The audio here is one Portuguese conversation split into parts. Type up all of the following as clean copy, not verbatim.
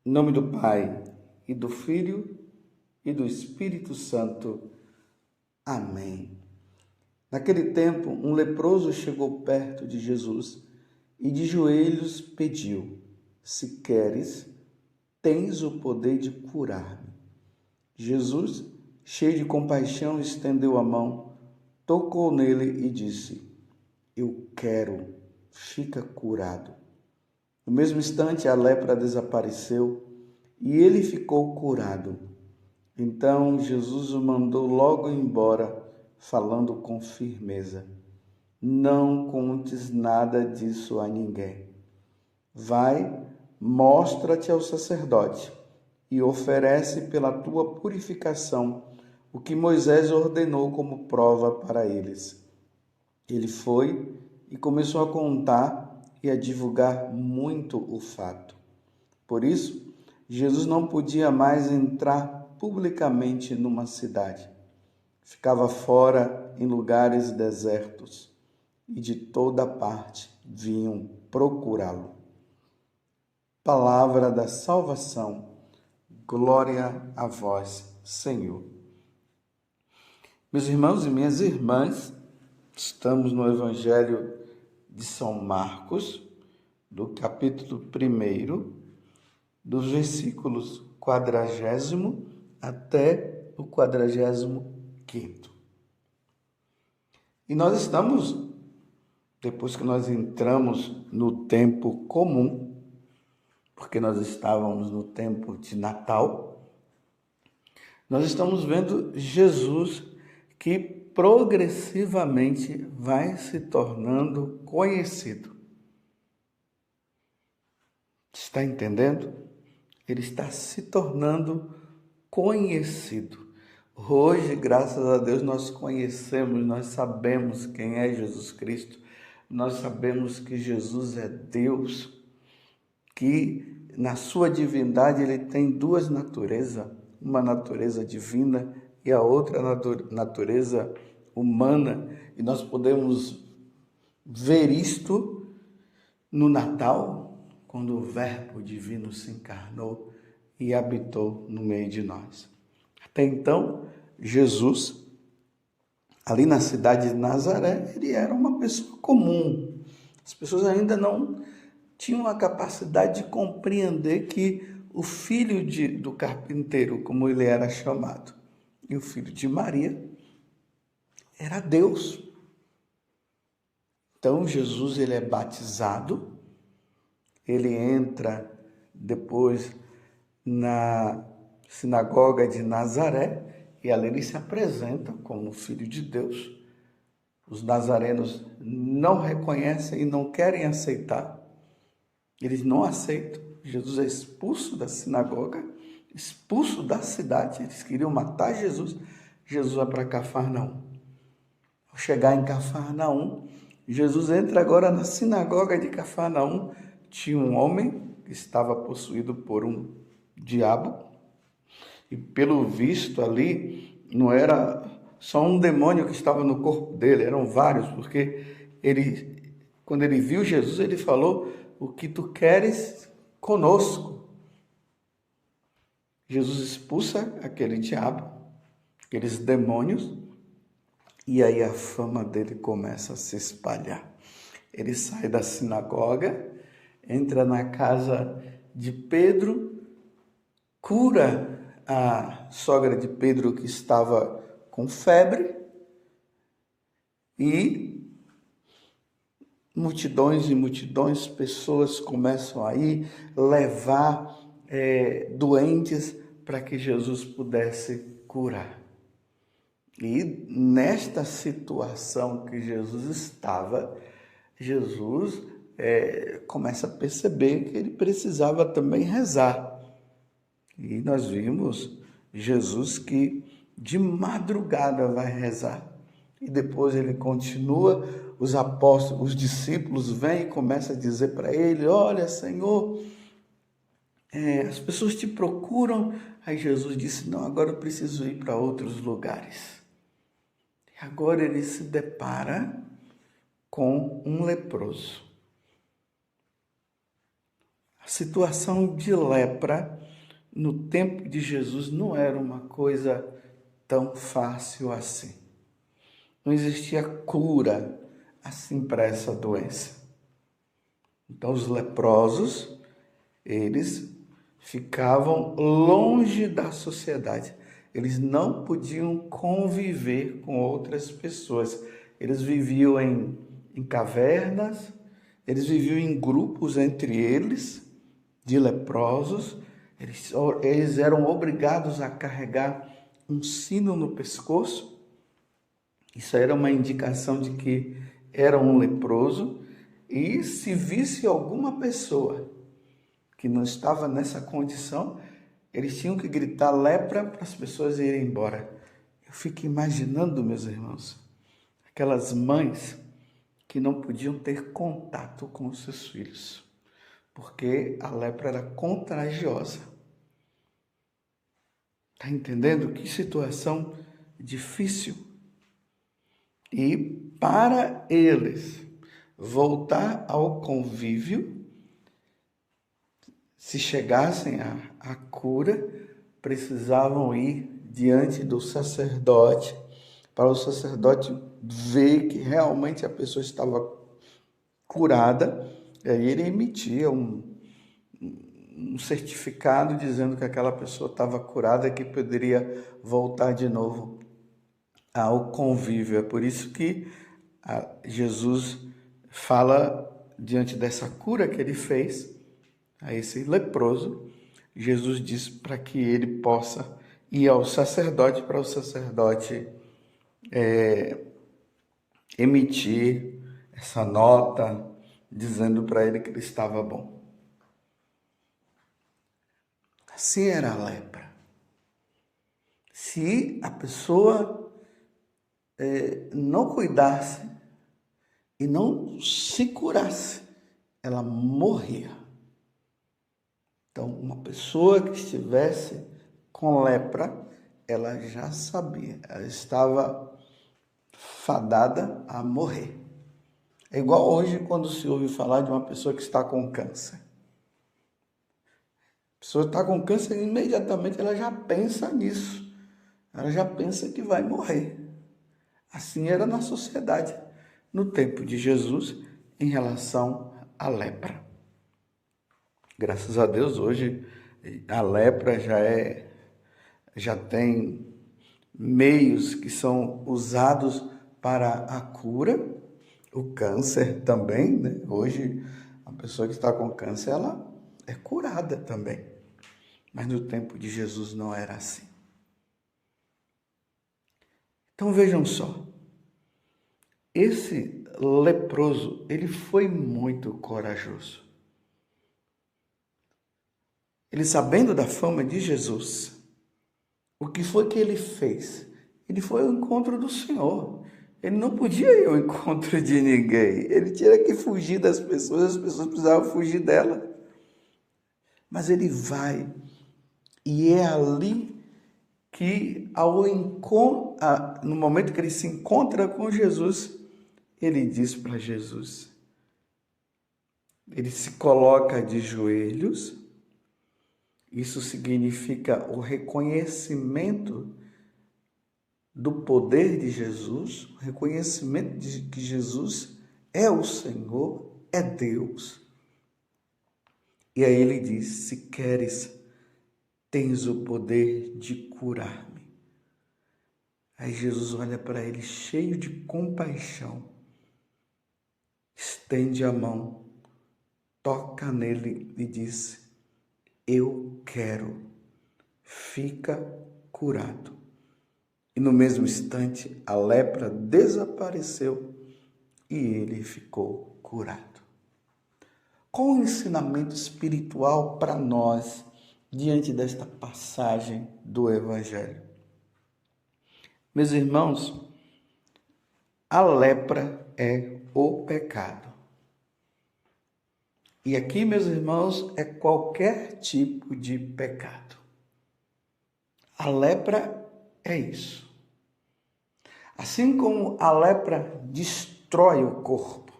Em nome do Pai, e do Filho, e do Espírito Santo. Amém. Naquele tempo, um leproso chegou perto de Jesus e de joelhos pediu: Se queres, tens o poder de curar-me. Jesus, cheio de compaixão, estendeu a mão, tocou nele e disse: Eu quero, fica curado. No mesmo instante, a lepra desapareceu e ele ficou curado. Então Jesus o mandou logo embora, falando com firmeza: Não contes nada disso a ninguém. Vai, mostra-te ao sacerdote e oferece pela tua purificação o que Moisés ordenou como prova para eles. Ele foi e começou a contar e a divulgar muito o fato. Por isso, Jesus não podia mais entrar publicamente numa cidade. Ficava fora em lugares desertos e de toda parte vinham procurá-lo. Palavra da salvação. Glória a vós, Senhor. Meus irmãos e minhas irmãs, estamos no Evangelho de São Marcos, do capítulo 1, dos versículos 40 até o 45. E nós estamos, depois que nós entramos no tempo comum, porque nós estávamos no tempo de Natal, nós estamos vendo Jesus que progressivamente vai se tornando conhecido. Está entendendo? Ele está se tornando conhecido. Hoje, graças a Deus, nós conhecemos, nós sabemos quem é Jesus Cristo, nós sabemos que Jesus é Deus, que na sua divindade ele tem duas naturezas, uma natureza divina e a outra natureza humana, e nós podemos ver isto no Natal, quando o Verbo divino se encarnou e habitou no meio de nós. Até então, Jesus, ali na cidade de Nazaré, ele era uma pessoa comum. As pessoas ainda não tinham a capacidade de compreender que o filho do carpinteiro, como ele era chamado, e o filho de Maria, era Deus. Então, Jesus ele é batizado, ele entra depois na sinagoga de Nazaré e ali ele se apresenta como filho de Deus. Os nazarenos não reconhecem e não querem aceitar. Eles não aceitam. Jesus é expulso da sinagoga, expulso da cidade. Eles queriam matar Jesus. Jesus vai para Cafarnaum. Ao chegar em Cafarnaum, Jesus entra agora na sinagoga de Cafarnaum. Tinha um homem que estava possuído por um diabo. E pelo visto ali, não era só um demônio que estava no corpo dele, eram vários, porque quando ele viu Jesus, ele falou: O que tu queres conosco? Jesus expulsa aquele diabo, aqueles demônios, e aí a fama dele começa a se espalhar. Ele sai da sinagoga, entra na casa de Pedro, cura a sogra de Pedro que estava com febre, e multidões e multidões, pessoas começam a ir levar doentes para que Jesus pudesse curar. E nesta situação que Jesus estava, Jesus começa a perceber que ele precisava também rezar. E nós vimos Jesus que de madrugada vai rezar. E depois ele continua, os apóstolos, os discípulos vêm e começam a dizer para ele: Olha, Senhor, as pessoas te procuram. Aí Jesus disse: Não, agora eu preciso ir para outros lugares. E agora ele se depara com um leproso. A A situação de lepra no tempo de Jesus não era uma coisa tão fácil assim. Não existia cura assim para essa doença. Então os leprosos, eles ficavam longe da sociedade. Eles não podiam conviver com outras pessoas. Eles viviam em cavernas, eles viviam em grupos entre eles, de leprosos. Eles eram obrigados a carregar um sino no pescoço. Isso era uma indicação de que era um leproso. E se visse alguma pessoa que não estava nessa condição, eles tinham que gritar lepra para as pessoas irem embora. Eu fico imaginando, meus irmãos, aquelas mães que não podiam ter contato com os seus filhos, porque a lepra era contagiosa. Está entendendo? Que situação difícil. E para eles voltar ao convívio, se chegassem à cura, precisavam ir diante do sacerdote, para o sacerdote ver que realmente a pessoa estava curada, e aí ele emitia um certificado dizendo que aquela pessoa estava curada e que poderia voltar de novo ao convívio. É por isso que Jesus fala, diante dessa cura que ele fez a esse leproso, Jesus diz para que ele possa ir ao sacerdote, para o sacerdote emitir essa nota dizendo para ele que ele estava bom. Assim era a lepra. Se a pessoa não cuidasse e não se curasse, ela morria. Então, uma pessoa que estivesse com lepra, ela já sabia, ela estava fadada a morrer. É igual hoje quando se ouve falar de uma pessoa que está com câncer. A pessoa está com câncer e imediatamente ela já pensa nisso. Ela já pensa que vai morrer. Assim era na sociedade, no tempo de Jesus, em relação à lepra. Graças a Deus, hoje a lepra já tem meios que são usados para a cura, o câncer também, né? Hoje a pessoa que está com câncer, ela é curada também. Mas no tempo de Jesus não era assim. Então vejam só, esse leproso, ele foi muito corajoso. Ele, sabendo da fama de Jesus, o que foi que ele fez? Ele foi ao encontro do Senhor. Ele não podia ir ao encontro de ninguém. Ele tinha que fugir das pessoas, as pessoas precisavam fugir dela. Mas ele vai, e é ali que, no momento que ele se encontra com Jesus, ele diz para Jesus, ele se coloca de joelhos. Isso significa o reconhecimento do poder de Jesus, o reconhecimento de que Jesus é o Senhor, é Deus. E aí ele diz, se queres, tens o poder de curar-me. Aí Jesus olha para ele cheio de compaixão, estende a mão, toca nele e diz, eu quero, fica curado. E no mesmo instante, a lepra desapareceu e ele ficou curado. Qual o ensinamento espiritual para nós diante desta passagem do Evangelho? Meus irmãos, a lepra é o pecado. E aqui, meus irmãos, é qualquer tipo de pecado. A lepra é isso. Assim como a lepra destrói o corpo,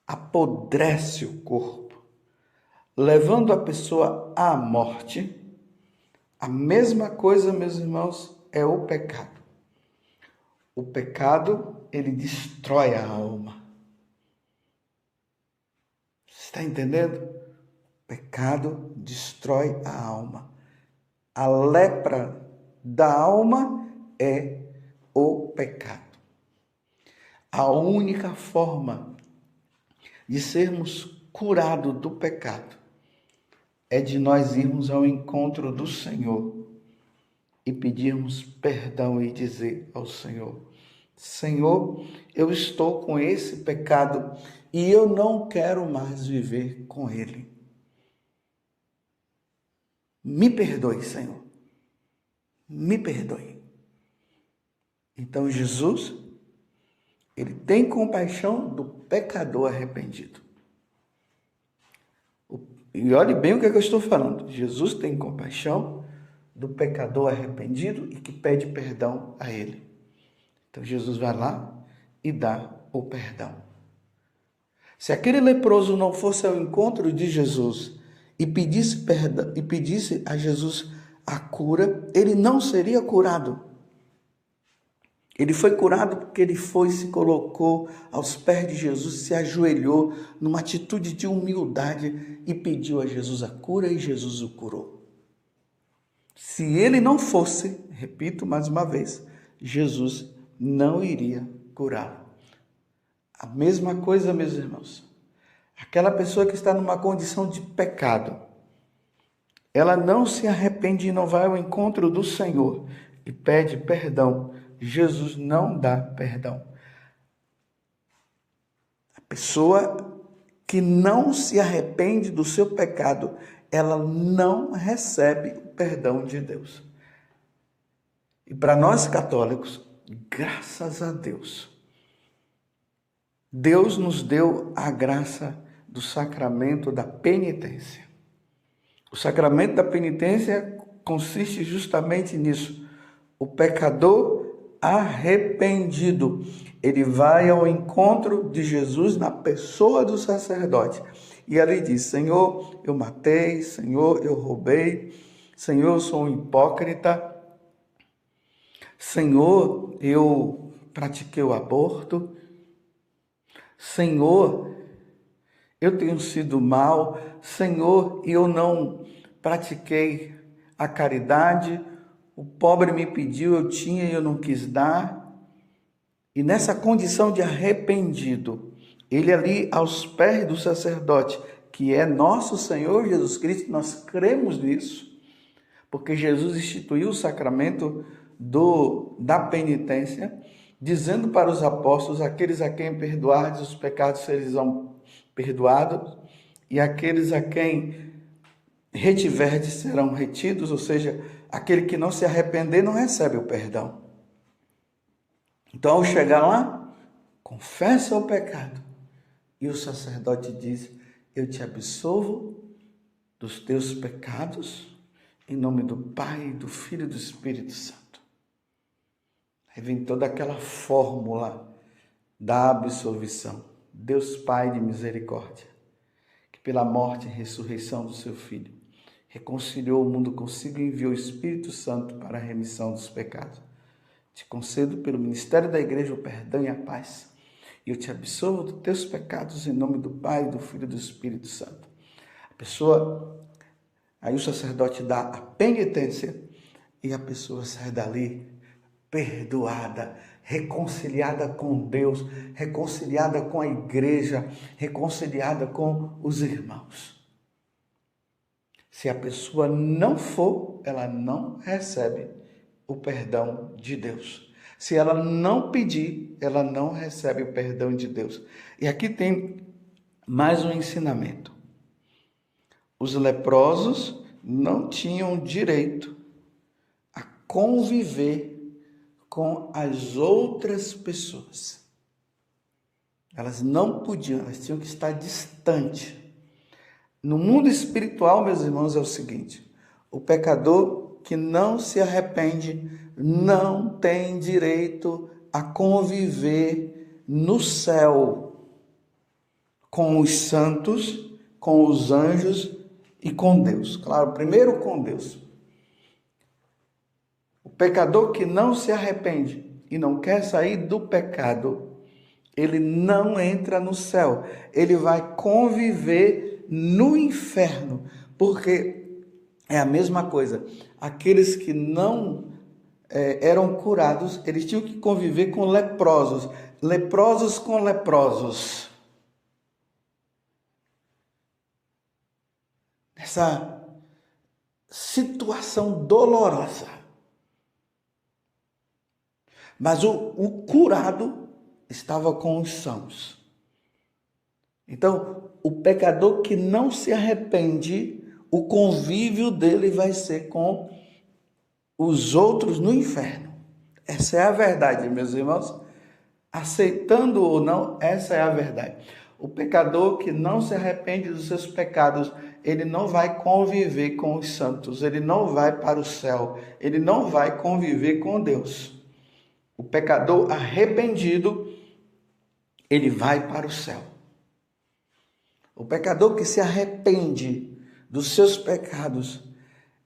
apodrece o corpo, levando a pessoa à morte, a mesma coisa, meus irmãos, é o pecado. O pecado, ele destrói a alma. Está entendendo? O pecado destrói a alma. A lepra da alma é o pecado. A única forma de sermos curados do pecado é de nós irmos ao encontro do Senhor e pedirmos perdão e dizer ao Senhor: Senhor, eu estou com esse pecado e eu não quero mais viver com ele. Me perdoe, Senhor. Me perdoe. Então Jesus, ele tem compaixão do pecador arrependido. E olhe bem o que eu estou falando. Jesus tem compaixão do pecador arrependido e que pede perdão a ele. Então Jesus vai lá e dá o perdão. Se aquele leproso não fosse ao encontro de Jesus e pedisse perdão, e pedisse a Jesus a cura, ele não seria curado. Ele foi curado porque ele se colocou aos pés de Jesus, se ajoelhou numa atitude de humildade e pediu a Jesus a cura e Jesus o curou. Se ele não fosse, repito mais uma vez, Jesus não iria curá-lo. A mesma coisa, meus irmãos. Aquela pessoa que está numa condição de pecado, ela não se arrepende e não vai ao encontro do Senhor e pede perdão. Jesus não dá perdão. A pessoa que não se arrepende do seu pecado, ela não recebe o perdão de Deus. E para nós católicos, graças a Deus, Deus nos deu a graça do sacramento da penitência. O sacramento da penitência consiste justamente nisso. O pecador arrependido, ele vai ao encontro de Jesus na pessoa do sacerdote. E ali diz: Senhor, eu matei, Senhor, eu roubei, Senhor, eu sou um hipócrita, Senhor, eu pratiquei o aborto, Senhor, eu tenho sido mal, Senhor, eu não pratiquei a caridade, o pobre me pediu, eu tinha e eu não quis dar. E nessa condição de arrependido, ele ali aos pés do sacerdote, que é nosso Senhor Jesus Cristo, nós cremos nisso, porque Jesus instituiu o sacramento da penitência, dizendo para os apóstolos: aqueles a quem perdoardes os pecados serão perdoados, e aqueles a quem retiverdes serão retidos, ou seja, aquele que não se arrepender não recebe o perdão. Então, ao chegar lá, confessa o pecado, e o sacerdote diz: eu te absolvo dos teus pecados, em nome do Pai, do Filho e do Espírito Santo. Aí vem toda aquela fórmula da absolvição. Deus Pai de misericórdia, que pela morte e ressurreição do seu Filho, reconciliou o mundo consigo e enviou o Espírito Santo para a remissão dos pecados. Te concedo pelo ministério da igreja o perdão e a paz. E eu te absolvo dos teus pecados em nome do Pai, do Filho e do Espírito Santo. A pessoa, aí o sacerdote dá a penitência e a pessoa sai dali perdoada, reconciliada com Deus, reconciliada com a igreja, reconciliada com os irmãos. Se a pessoa não for, ela não recebe o perdão de Deus. Se ela não pedir, ela não recebe o perdão de Deus. E aqui tem mais um ensinamento. Os leprosos não tinham direito a conviver com as outras pessoas. Elas não podiam, elas tinham que estar distantes. No mundo espiritual, meus irmãos, é o seguinte: o pecador que não se arrepende não tem direito a conviver no céu com os santos, com os anjos e com Deus. Claro, primeiro com Deus. O pecador que não se arrepende e não quer sair do pecado, ele não entra no céu. Ele vai conviver no inferno, porque é a mesma coisa. Aqueles que não eram curados, eles tinham que conviver com leprosos. Leprosos com leprosos. Essa situação dolorosa. Mas o curado estava com os sãos. Então, o pecador que não se arrepende, o convívio dele vai ser com os outros no inferno. Essa é a verdade, meus irmãos. Aceitando ou não, essa é a verdade. O pecador que não se arrepende dos seus pecados, ele não vai conviver com os santos, ele não vai para o céu, ele não vai conviver com Deus. O pecador arrependido, ele vai para o céu. O pecador que se arrepende dos seus pecados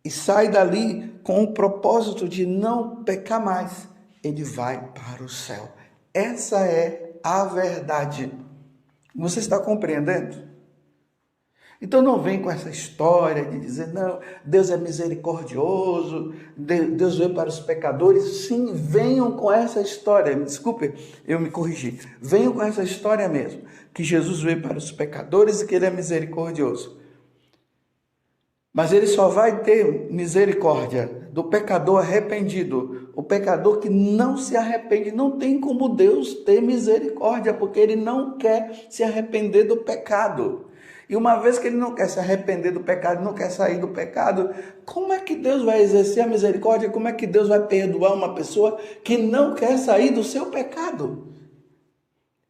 e sai dali com o propósito de não pecar mais, ele vai para o céu. Essa é a verdade. Você está compreendendo? Então não vem com essa história de dizer, não, Deus é misericordioso, Deus veio para os pecadores. Sim, venham com essa história, me desculpe, eu me corrigi. Venham com essa história mesmo, que Jesus veio para os pecadores e que ele é misericordioso. Mas ele só vai ter misericórdia do pecador arrependido. O pecador que não se arrepende, não tem como Deus ter misericórdia, porque ele não quer se arrepender do pecado. E uma vez que ele não quer se arrepender do pecado, não quer sair do pecado, como é que Deus vai exercer a misericórdia? Como é que Deus vai perdoar uma pessoa que não quer sair do seu pecado?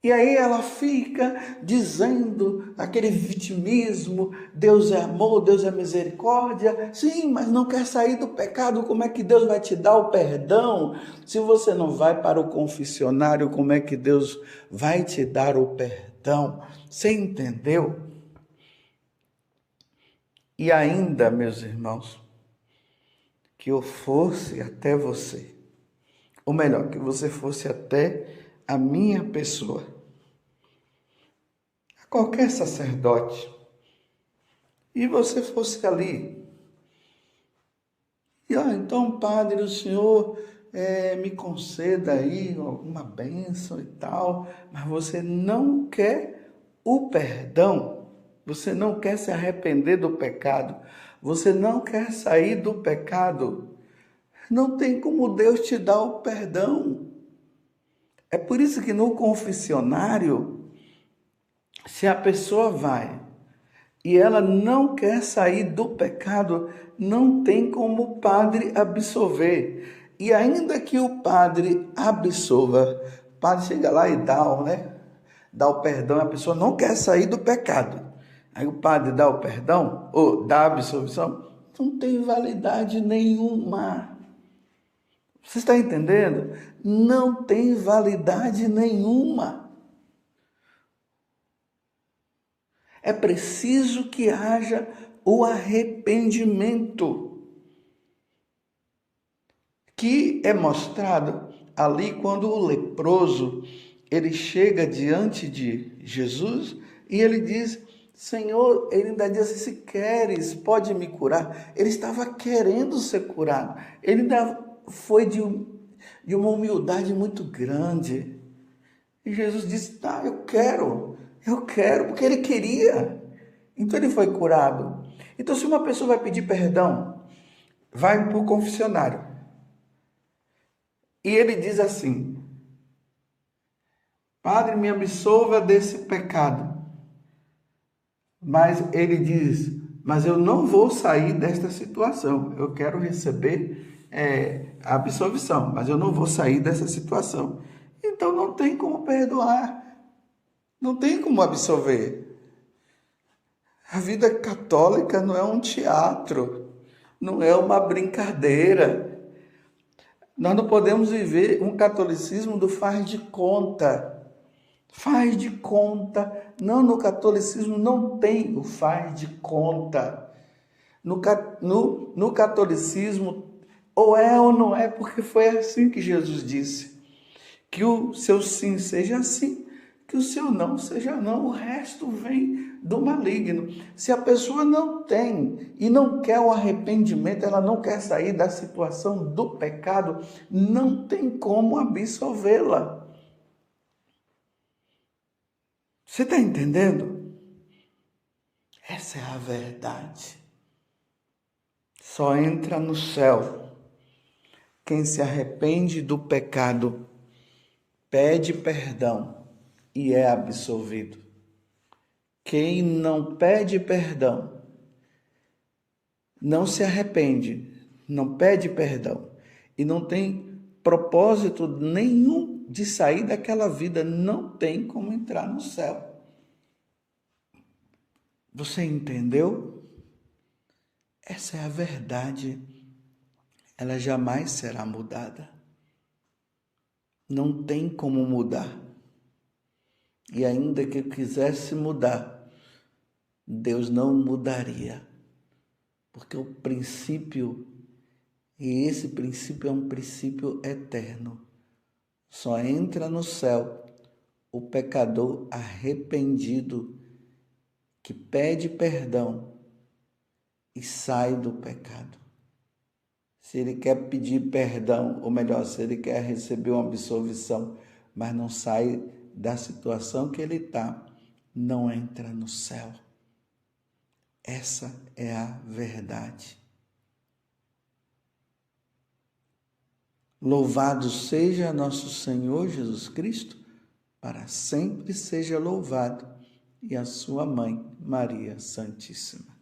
E aí ela fica dizendo aquele vitimismo, Deus é amor, Deus é misericórdia. Sim, mas não quer sair do pecado, como é que Deus vai te dar o perdão? Se você não vai para o confessionário, como é que Deus vai te dar o perdão? Você entendeu? E ainda, meus irmãos, que eu fosse até você, ou melhor, que você fosse até a minha pessoa, a qualquer sacerdote, e você fosse ali, e então, padre, o senhor me conceda aí alguma bênção e tal, mas você não quer o perdão, você não quer se arrepender do pecado, você não quer sair do pecado, não tem como Deus te dar o perdão. É por isso que no confessionário, se a pessoa vai e ela não quer sair do pecado, não tem como o padre absolver. E ainda que o padre absolva, o padre chega lá e dá o perdão, a pessoa não quer sair do pecado. Aí o padre dá o perdão, ou dá a absolvição, não tem validade nenhuma. Você está entendendo? Não tem validade nenhuma. É preciso que haja o arrependimento, que é mostrado ali quando o leproso, ele chega diante de Jesus e ele diz, Senhor, ele ainda diz assim, se queres, pode me curar. Ele estava querendo ser curado. Ele ainda foi de uma humildade muito grande. E Jesus disse, tá, eu quero, porque ele queria. Então ele foi curado. Então se uma pessoa vai pedir perdão, vai para o confessionário. E ele diz assim, Padre, me absolva desse pecado. Mas ele diz, mas eu não vou sair desta situação. Eu quero receber a absolvição, mas eu não vou sair dessa situação. Então não tem como perdoar, não tem como absolver. A vida católica não é um teatro, não é uma brincadeira. Nós não podemos viver um catolicismo do faz de conta. Faz de conta. Não, no catolicismo não tem o faz de conta. No catolicismo, ou é ou não é, porque foi assim que Jesus disse. Que o seu sim seja sim, que o seu não seja não. O resto vem do maligno. Se a pessoa não tem e não quer o arrependimento, ela não quer sair da situação do pecado, não tem como absolvê-la. Você está entendendo? Essa é a verdade. Só entra no céu quem se arrepende do pecado, pede perdão e é absolvido. Quem não pede perdão, não se arrepende, não pede perdão e não tem propósito nenhum de sair daquela vida, não tem como entrar no céu. Você entendeu? Essa é a verdade. Ela jamais será mudada. Não tem como mudar. E ainda que eu quisesse mudar, Deus não mudaria. Porque o princípio, e esse princípio é um princípio eterno, só entra no céu o pecador arrependido, que pede perdão e sai do pecado. Se ele quer pedir perdão, ou melhor, se ele quer receber uma absolvição, mas não sai da situação que ele está, não entra no céu. Essa é a verdade. Louvado seja nosso Senhor Jesus Cristo, para sempre seja louvado, e a sua mãe, Maria Santíssima.